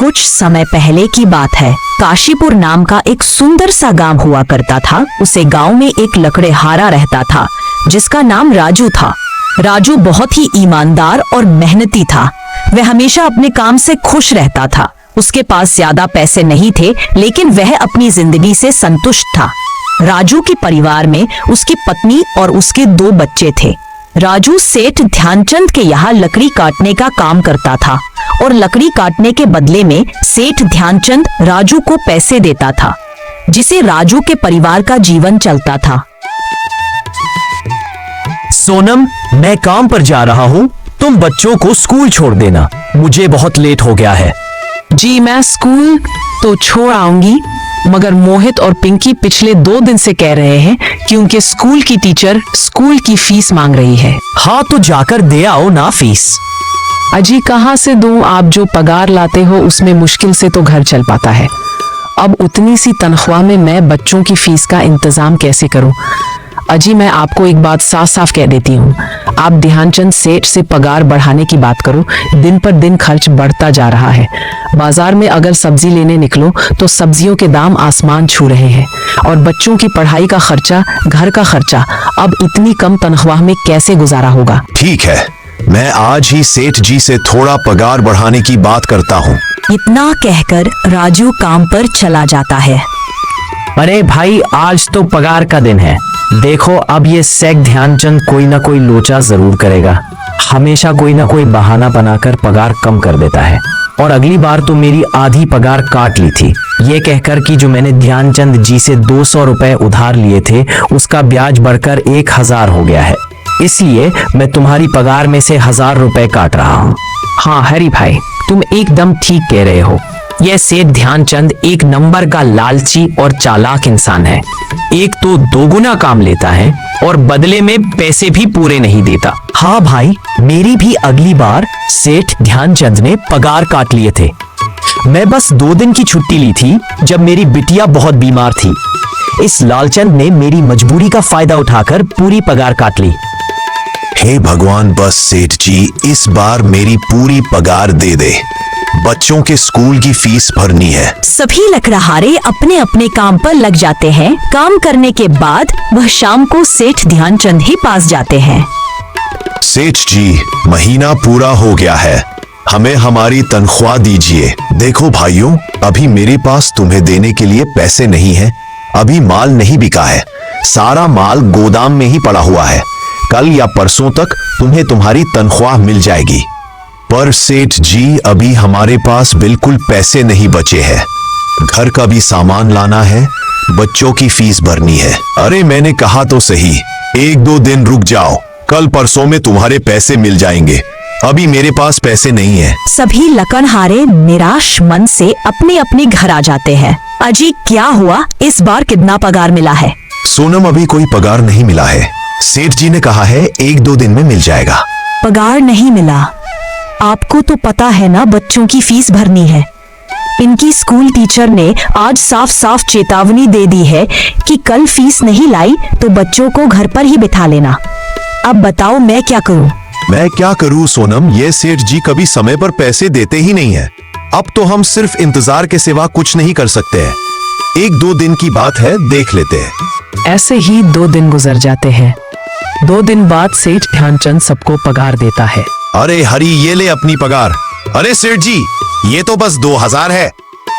कुछ समय पहले की बात है। काशीपुर नाम का एक सुंदर सा गांव हुआ करता था। उसे गांव में एक लकड़हारा रहता था जिसका नाम राजू था। राजू बहुत ही ईमानदार और मेहनती था। वह हमेशा अपने काम से खुश रहता था। उसके पास ज्यादा पैसे नहीं थे, लेकिन वह अपनी जिंदगी से संतुष्ट था। राजू के परिवार में उसकी पत्नी और उसके 2 बच्चे थे। राजू सेठ ध्यानचंद के यहाँ लकड़ी काटने का काम करता था और लकड़ी काटने के बदले में सेठ ध्यानचंद राजू को पैसे देता था, जिसे राजू के परिवार का जीवन चलता था। सोनम, मैं काम पर जा रहा हूँ, तुम बच्चों को स्कूल छोड़ देना, मुझे बहुत लेट हो गया है। जी मैं स्कूल तो छोड़ आऊंगी, मगर मोहित और पिंकी पिछले 2 दिन से कह रहे हैं कि उनके स्कूल की टीचर स्कूल की फीस मांग रही है। हाँ तो जाकर दे आओ ना फीस। अजी कहाँ से दूं, आप जो पगार लाते हो उसमें मुश्किल से तो घर चल पाता है। अब उतनी सी तनख्वाह में मैं बच्चों की फीस का इंतजाम कैसे करूं? अजी मैं आपको एक बात साफ साफ कह देती हूँ, आप ध्यानचंद सेठ से पगार बढ़ाने की बात करो, दिन पर दिन खर्च बढ़ता जा रहा है। बाजार में अगर सब्जी लेने निकलो तो सब्जियों के दाम आसमान छू रहे हैं, और बच्चों की पढ़ाई का खर्चा, घर का खर्चा, अब इतनी कम तनख्वाह में कैसे गुजारा होगा? ठीक है, मैं आज ही सेठ जी से थोड़ा पगार बढ़ाने की बात करता हूँ। इतना कहकर राजू काम पर चला जाता है। अरे भाई, आज तो पगार का दिन है। देखो अब ये सेठ ध्यानचंद कोई ना कोई लोचा जरूर करेगा। हमेशा कोई ना कोई बहाना बनाकर पगार कम कर देता है, और अगली बार तो मेरी आधी पगार काट ली थी, ये कहकर कि जो मैंने ध्यानचंद जी से 200 रुपए उधार लिए थे उसका ब्याज बढ़कर 1000 हो गया है, इसलिए मैं तुम्हारी पगार में से 1000 रुपए काट रहा हूँ। हाँ हरी भाई, तुम एकदम ठीक कह रहे हो। यह सेठ ध्यानचंद एक नंबर का लालची और चालाक इंसान है। एक तो 2 गुना काम लेता है और बदले में पैसे भी पूरे नहीं देता। हाँ भाई, मेरी भी अगली बार सेठ ध्यानचंद ने पगार काट लिए थे। मैं बस 2 दिन की छुट्टी ली थी जब मेरी बिटिया बहुत बीमार थी। इस लालचंद ने मेरी मजबूरी का फायदा उठाकर पूरी पगार काट ली। हे भगवान, बस सेठ जी इस बार मेरी पूरी पगार दे दे, बच्चों के स्कूल की फीस भरनी है। सभी लकड़हारे अपने अपने काम पर लग जाते हैं। काम करने के बाद वह शाम को सेठ ध्यानचंद ही पास जाते हैं। सेठ जी, महीना पूरा हो गया है, हमें हमारी तनख्वाह दीजिए। देखो भाइयों, अभी मेरे पास तुम्हें देने के लिए पैसे नहीं है। अभी माल नहीं बिका है, सारा माल गोदाम में ही पड़ा हुआ है। कल या परसों तक तुम्हें तुम्हारी तनख्वाह मिल जाएगी। पर सेठ जी, अभी हमारे पास बिल्कुल पैसे नहीं बचे हैं। घर का भी सामान लाना है, बच्चों की फीस भरनी है। अरे मैंने कहा तो सही, 1-2 दिन रुक जाओ, कल परसों में तुम्हारे पैसे मिल जाएंगे। अभी मेरे पास पैसे नहीं है। सभी लकड़हारे निराश मन से अपने अपने घर आ जाते हैं। अजी क्या हुआ, इस बार कितना पगार मिला है? सोनम, अभी कोई पगार नहीं मिला है। सेठ जी ने कहा है 1-2 दिन में मिल जाएगा। पगार नहीं मिला? आपको तो पता है ना बच्चों की फीस भरनी है। इनकी स्कूल टीचर ने आज साफ साफ चेतावनी दे दी है कि कल फीस नहीं लाई तो बच्चों को घर पर ही बिठा लेना। अब बताओ मैं क्या करूं? मैं क्या करूं सोनम, ये सेठ जी कभी समय पर पैसे देते ही नहीं है। अब तो हम सिर्फ इंतजार के सिवा कुछ नहीं कर सकते हैं। 1-2 दिन की बात है, देख लेते हैं। ऐसे ही 2 दिन गुजर जाते हैं। 2 दिन बाद सेठ ध्यानचंद सबको पगार देता है। अरे हरी, ये ले अपनी पगार। अरे सेठ जी, ये तो बस 2000 है,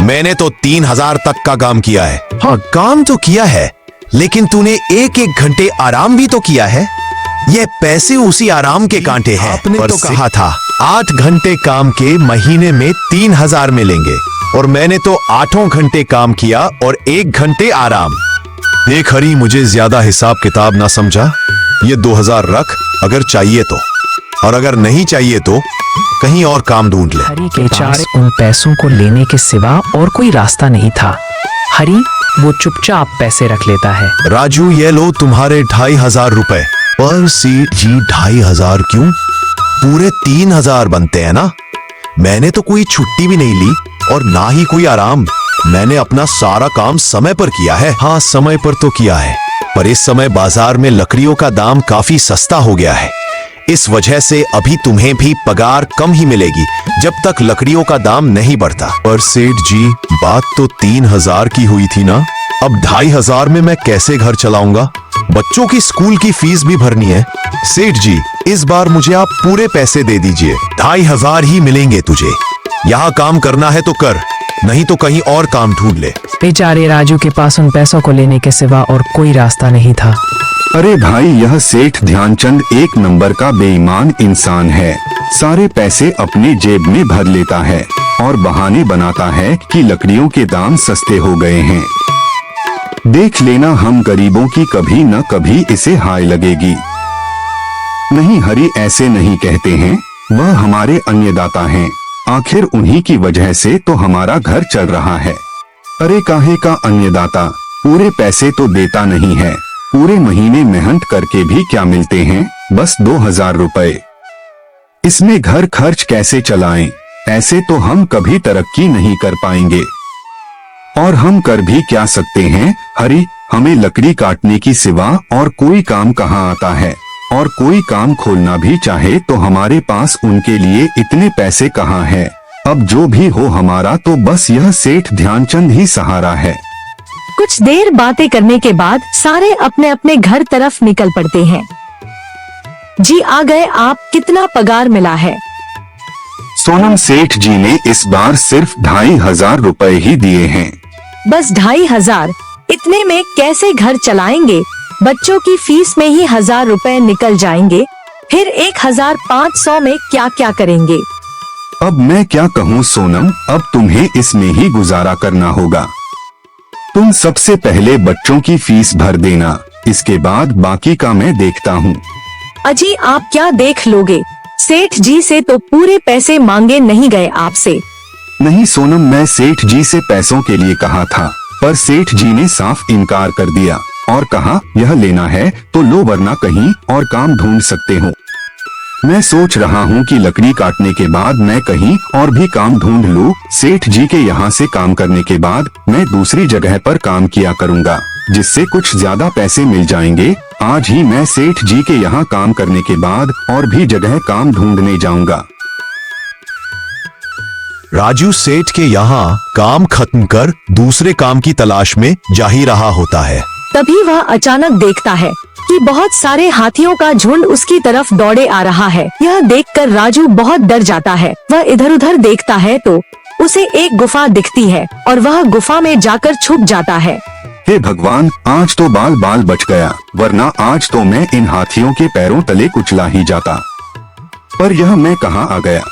मैंने तो 3000 तक का काम किया है। हाँ काम तो किया है, लेकिन तूने 1-1 घंटे आराम भी तो किया है। ये पैसे उसी आराम के कांटे हैं। आपने तो कहा था 8 घंटे काम के महीने में 3000 मिलेंगे, और मैंने तो 8 घंटे काम किया और 1 घंटे आराम। देख हरी, मुझे ज्यादा हिसाब किताब ना समझा, ये 2000 रख अगर चाहिए तो, और अगर नहीं चाहिए तो कहीं और काम ढूंढ ले। हरी के पास उन पैसों को लेने के सिवा और कोई रास्ता नहीं था। हरी वो चुपचाप पैसे रख लेता है। राजू, ये लो तुम्हारे 2500 रुपए। पर सेठ जी 2500 क्यों? पूरे 3000 बनते हैं ना। मैंने तो कोई छुट्टी भी नहीं ली और ना ही कोई आराम। मैंने अपना सारा काम समय पर किया है। हाँ समय पर तो किया है, पर इस समय बाजार में लकड़ियों का दाम काफी सस्ता हो गया है। इस वजह से अभी तुम्हें भी पगार कम ही मिलेगी जब तक लकड़ियों का दाम नहीं बढ़ता। पर सेठ जी, बात तो 3,000 की हुई थी ना, अब 2,500 में मैं कैसे घर चलाऊंगा? बच्चों की स्कूल की फीस भी भरनी है। सेठ जी, इस बार मुझे आप पूरे पैसे दे दीजिए। 2,500 ही मिलेंगे तुझे। यहाँ काम करना है तो कर, नहीं तो कहीं और काम ढूंढ ले। बेचारे राजू के पास उन पैसों को लेने के सिवा और कोई रास्ता नहीं था। अरे भाई, यह सेठ ध्यानचंद एक नंबर का बेईमान इंसान है। सारे पैसे अपने जेब में भर लेता है और बहाने बनाता है कि लकड़ियों के दाम सस्ते हो गए हैं। देख लेना, हम गरीबों की कभी न कभी इसे हाय लगेगी। नहीं हरी, ऐसे नहीं कहते हैं, वह हमारे अन्नदाता हैं। आखिर उन्हीं की वजह से तो हमारा घर चल रहा है। अरे काहे का अन्नदाता, पूरे पैसे तो देता नहीं है। पूरे महीने मेहनत करके भी क्या मिलते हैं, बस 2,000 रुपए। इसमें घर खर्च कैसे चलाएं? ऐसे तो हम कभी तरक्की नहीं कर पाएंगे। और हम कर भी क्या सकते हैं हरी? हमें लकड़ी काटने की सिवा और कोई काम कहाँ आता है? और कोई काम खोलना भी चाहे तो हमारे पास उनके लिए इतने पैसे कहाँ हैं? अब जो भी हो, हमारा तो बस यह सेठ ध्यानचंद ही सहारा है। कुछ देर बातें करने के बाद सारे अपने अपने घर तरफ निकल पड़ते हैं। जी आ गए आप, कितना पगार मिला है? सोनम सेठ जी ने इस बार सिर्फ 2,500 रुपए ही दिए हैं। बस 2,500? इतने में कैसे घर चलाएंगे? बच्चों की फीस में ही 1,000 रुपए निकल जाएंगे, फिर 1,500 में क्या क्या करेंगे? अब मैं क्या कहूँ सोनम, अब तुम्हें इसमें ही गुजारा करना होगा। तुम सबसे पहले बच्चों की फीस भर देना, इसके बाद बाकी का मैं देखता हूँ। अजी आप क्या देख लोगे? सेठ जी से तो पूरे पैसे मांगे नहीं गए आपसे। नहीं सोनम, मैं सेठ जी से पैसों के लिए कहा था, पर सेठ जी ने साफ इनकार कर दिया और कहा यह लेना है तो लो, वरना कहीं और काम ढूंढ सकते हो। मैं सोच रहा हूँ कि लकड़ी काटने के बाद मैं कहीं और भी काम ढूंढ लूँ। सेठ जी के यहाँ से काम करने के बाद मैं दूसरी जगह पर काम किया करूँगा, जिससे कुछ ज्यादा पैसे मिल जाएंगे। आज ही मैं सेठ जी के यहाँ काम करने के बाद और भी जगह काम ढूंढने जाऊँगा। राजू सेठ के यहाँ काम खत्म कर दूसरे काम की तलाश में जा ही रहा होता है। तभी वह अचानक देखता है कि बहुत सारे हाथियों का झुंड उसकी तरफ दौड़े आ रहा है। यह देखकर राजू बहुत डर जाता है। वह इधर उधर देखता है तो उसे एक गुफा दिखती है और वह गुफा में जाकर छुप जाता है। हे भगवान, आज तो बाल बाल बच गया, वरना आज तो मैं इन हाथियों के पैरों तले कुचला ही जाता। पर यह मैं कहाँ आ गया?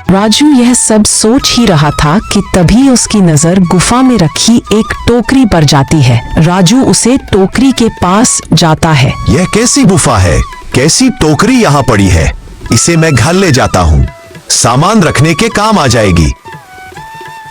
राजू यह सब सोच ही रहा था कि तभी उसकी नजर गुफा में रखी एक टोकरी पर जाती है। राजू उसे टोकरी के पास जाता है। यह कैसी गुफा है? कैसी टोकरी यहाँ पड़ी है? इसे मैं घर ले जाता हूँ, सामान रखने के काम आ जाएगी।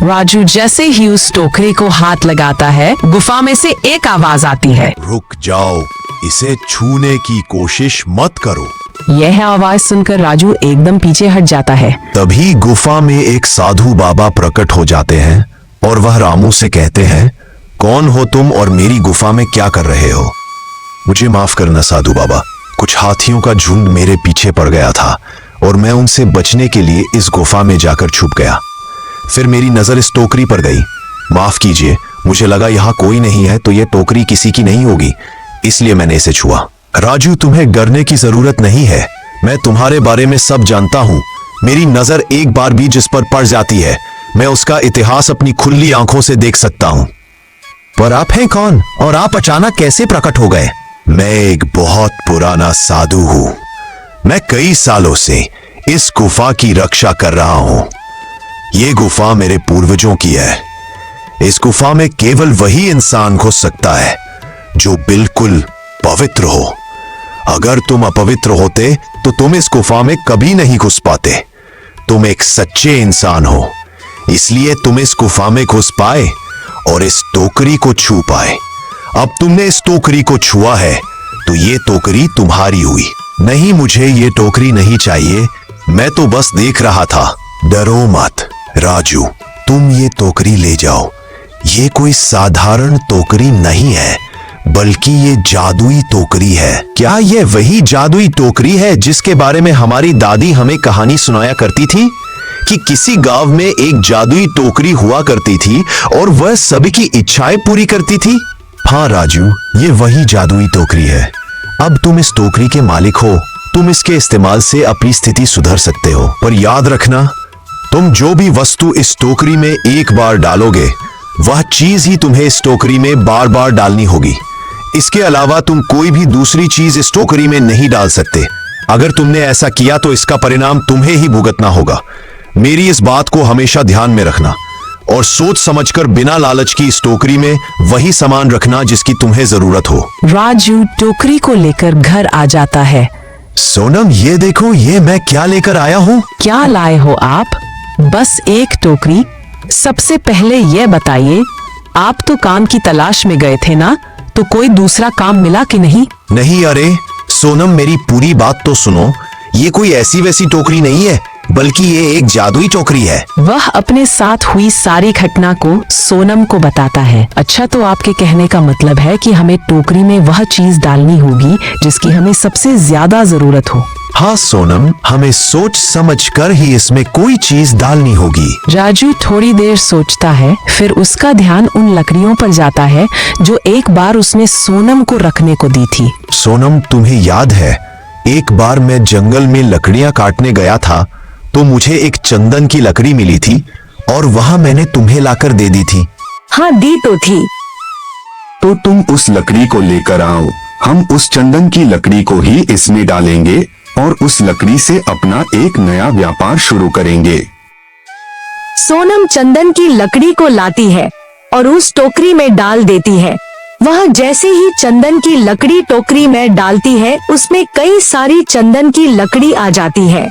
राजू जैसे ही उस टोकरी को हाथ लगाता है, गुफा में से एक आवाज आती है, रुक जाओ, इसे छूने की कोशिश मत करो। यह आवाज सुनकर राजू एकदम पीछे हट जाता है। तभी गुफा में एक साधु बाबा प्रकट हो जाते हैं और वह रामू से कहते हैं, कौन हो तुम और मेरी गुफा में क्या कर रहे हो? मुझे माफ करना साधु बाबा, कुछ हाथियों का झुंड मेरे पीछे पड़ गया था और मैं उनसे बचने के लिए इस गुफा में जाकर छुप गया। फिर मेरी नजर इस टोकरी पर गई। माफ कीजिए, मुझे लगा यहाँ कोई नहीं है तो ये टोकरी किसी की नहीं होगी, इसलिए मैंने इसे छुआ। राजू, तुम्हें डरने की जरूरत नहीं है, मैं तुम्हारे बारे में सब जानता हूँ। मेरी नजर एक बार भी जिस पर पड़ जाती है, मैं उसका इतिहास अपनी खुली आंखों से देख सकता हूँ। पर आप हैं कौन और आप अचानक कैसे प्रकट हो गए? मैं एक बहुत पुराना साधु हूँ। मैं कई सालों से इस गुफा की रक्षा कर रहा हूँ। ये गुफा मेरे पूर्वजों की है। इस गुफा में केवल वही इंसान घुस सकता है जो बिल्कुल पवित्र हो। अगर तुम अपवित्र होते तो तुम इस गुफा में कभी नहीं घुस पाते। तुम एक सच्चे इंसान हो, इसलिए तुम इस गुफा में घुस पाए और इस टोकरी को छू पाए। अब तुमने इस टोकरी को छुआ है तो ये टोकरी तुम्हारी हुई। नहीं, मुझे ये टोकरी नहीं चाहिए, मैं तो बस देख रहा था। डरो मत राजू, तुम ये टोकरी ले जाओ। ये कोई साधारण टोकरी नहीं है, बल्कि ये जादुई टोकरी है। क्या ये वही जादुई टोकरी है जिसके बारे में हमारी दादी हमें कहानी सुनाया करती थी कि किसी गांव में एक जादुई टोकरी हुआ करती थी और वह सभी की इच्छाएं पूरी करती थी? हाँ राजू, ये वही जादुई टोकरी है। अब तुम इस टोकरी के मालिक हो। तुम इसके इस्तेमाल से अपनी स्थिति सुधर सकते हो, पर याद रखना, तुम जो भी वस्तु इस टोकरी में एक बार डालोगे, वह चीज ही तुम्हें इस टोकरी में बार बार डालनी होगी। इसके अलावा तुम कोई भी दूसरी चीज इस टोकरी में नहीं डाल सकते। अगर तुमने ऐसा किया तो इसका परिणाम तुम्हें ही भुगतना होगा। मेरी इस बात को हमेशा ध्यान में रखना और सोच समझकर बिना लालच की इस टोकरी में वही सामान रखना जिसकी तुम्हें जरूरत हो। राजू टोकरी को लेकर घर आ जाता है। सोनम, ये देखो, ये मैं क्या लेकर आया हूँ। क्या लाए हो आप? बस एक टोकरी? सबसे पहले ये बताइए, आप तो काम की तलाश में गए थे ना, तो कोई दूसरा काम मिला कि नहीं? नहीं, अरे सोनम, मेरी पूरी बात तो सुनो। ये कोई ऐसी वैसी टोकरी नहीं है, बल्कि ये एक जादुई टोकरी है। वह अपने साथ हुई सारी घटना को सोनम को बताता है। अच्छा, तो आपके कहने का मतलब है कि हमें टोकरी में वह चीज डालनी होगी जिसकी हमें सबसे ज्यादा जरूरत हो। हाँ सोनम, हमें सोच समझकर ही इसमें कोई चीज डालनी होगी। राजू थोड़ी देर सोचता है, फिर उसका ध्यान उन लकड़ियों पर जाता है जो एक बार उसने सोनम को रखने को दी थी। सोनम, तुम्हें याद है, एक बार मैं जंगल में लकड़ियां काटने गया था तो मुझे एक चंदन की लकड़ी मिली थी और वहां मैंने तुम्हें लाकर दे दी थी। हाँ, दी तो थी। तो तुम उस लकड़ी को लेकर आओ। हम उस चंदन की लकड़ी को ही इसमें डालेंगे और उस लकड़ी से अपना एक नया व्यापार शुरू करेंगे। सोनम चंदन की लकड़ी को लाती है और उस टोकरी में डाल देती है। वह जैसे ही चंदन की लकड़ी टोकरी में डालती है, उसमें कई सारी चंदन की लकड़ी आ जाती है।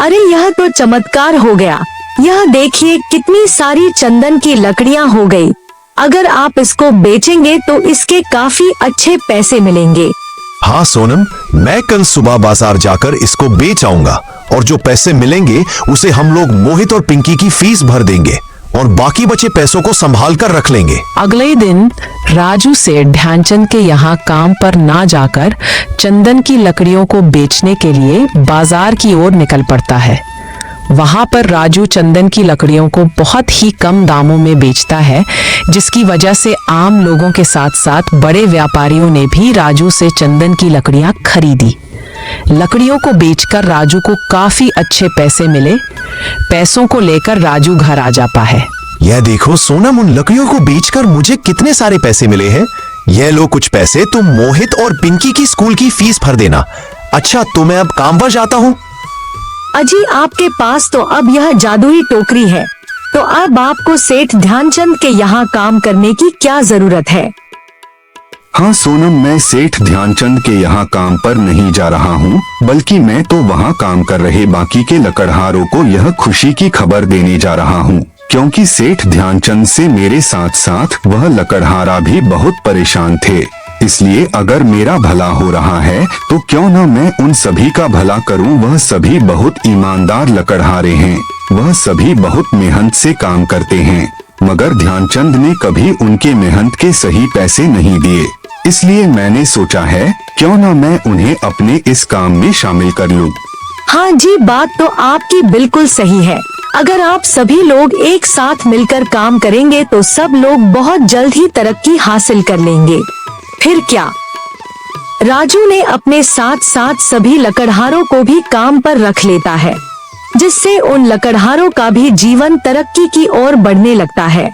अरे यह तो चमत्कार हो गया। यह देखिए कितनी सारी चंदन की लकड़ियां हो गई। अगर आप इसको बेचेंगे तो इसके काफी अच्छे पैसे मिलेंगे। हाँ सोनम, मैं कल सुबह बाजार जाकर इसको बेच आऊंगा और जो पैसे मिलेंगे उसे हम लोग मोहित और पिंकी की फीस भर देंगे और बाकी बचे पैसों को संभाल कर रख लेंगे। अगले ही दिन राजू सेठ ध्यानचंद के यहाँ काम पर ना जाकर चंदन की लकड़ियों को बेचने के लिए बाजार की ओर निकल पड़ता है। वहां पर राजू चंदन की लकड़ियों को बहुत ही कम दामों में बेचता है, जिसकी वजह से आम लोगों के साथ साथ बड़े व्यापारियों ने भी राजू से चंदन की लकड़ियां खरीदी। लकड़ियों को बेचकर राजू को काफी अच्छे पैसे मिले। पैसों को लेकर राजू घर आ जाता है। यह देखो सोनम, उन लकड़ियों को बेचकर मुझे कितने सारे पैसे मिले हैं। यह लो कुछ पैसे, तुम मोहित और पिंकी की स्कूल की फीस भर देना। अच्छा, तो मैं अब काम पर जाता हूँ। अजी, आपके पास तो अब यह जादुई टोकरी है, तो अब आपको सेठ ध्यानचंद के यहाँ काम करने की क्या जरूरत है? हाँ सोनम, मैं सेठ ध्यानचंद के यहाँ काम पर नहीं जा रहा हूँ, बल्कि मैं तो वहाँ काम कर रहे बाकी के लकड़हारों को यह खुशी की खबर देने जा रहा हूँ, क्योंकि सेठ ध्यानचंद से मेरे साथ साथ वह लकड़हारा भी बहुत परेशान थे। इसलिए अगर मेरा भला हो रहा है तो क्यों न मैं उन सभी का भला करूं। वह सभी बहुत ईमानदार लकड़हारे हैं, वह सभी बहुत मेहनत से काम करते हैं, मगर ध्यानचंद ने कभी उनके मेहनत के सही पैसे नहीं दिए। इसलिए मैंने सोचा है क्यों न मैं उन्हें अपने इस काम में शामिल कर लूं। हाँ जी, बात तो आपकी बिल्कुल सही है। अगर आप सभी लोग एक साथ मिलकर काम करेंगे तो सब लोग बहुत जल्द ही तरक्की हासिल कर लेंगे। फिर क्या? राजू ने अपने साथ साथ सभी लकड़हारों को भी काम पर रख लेता है, जिससे उन लकड़हारों का भी जीवन तरक्की की ओर बढ़ने लगता है।